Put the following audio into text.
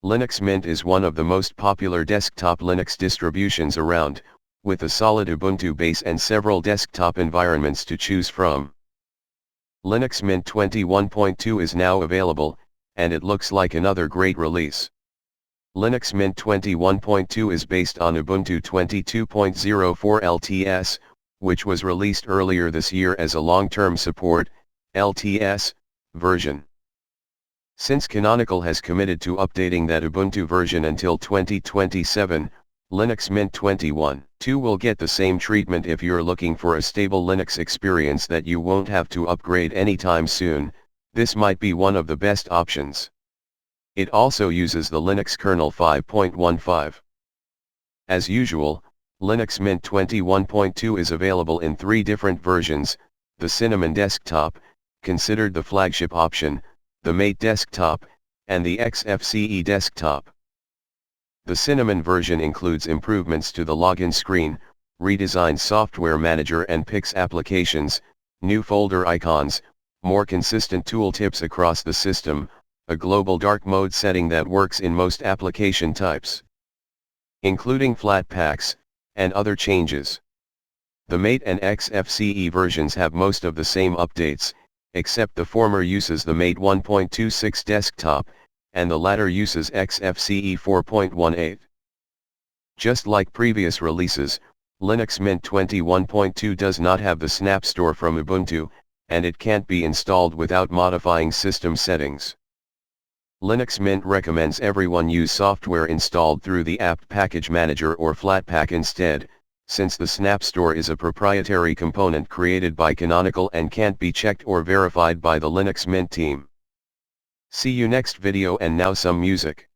Linux Mint is one of the most popular desktop Linux distributions around, with a solid Ubuntu base and several desktop environments to choose from. Linux Mint 21.2 is now available, and it looks like another great release. Linux Mint 21.2 is based on Ubuntu 22.04 LTS, which was released earlier this year as a long-term support, LTS, version. Since Canonical has committed to updating that Ubuntu version until 2027, Linux Mint 21.2 will get the same treatment. If you're looking for a stable Linux experience that you won't have to upgrade anytime soon, this might be one of the best options. It also uses the Linux kernel 5.15. As usual, Linux Mint 21.2 is available in 3 different versions: the Cinnamon Desktop, considered the flagship option, the Mate Desktop, and the XFCE Desktop. The Cinnamon version includes improvements to the login screen, redesigned software manager and Pix applications, new folder icons, more consistent tooltips across the system, a global dark mode setting that works in most application types, including Flatpaks, and other changes. The Mate and XFCE versions have most of the same updates, except the former uses the Mate 1.26 desktop, and the latter uses XFCE 4.18. Just like previous releases, Linux Mint 21.2 does not have the Snap Store from Ubuntu, and it can't be installed without modifying system settings. Linux Mint recommends everyone use software installed through the apt package manager or Flatpak instead, since the Snap Store is a proprietary component created by Canonical and can't be checked or verified by the Linux Mint team. See you next video, and now some music.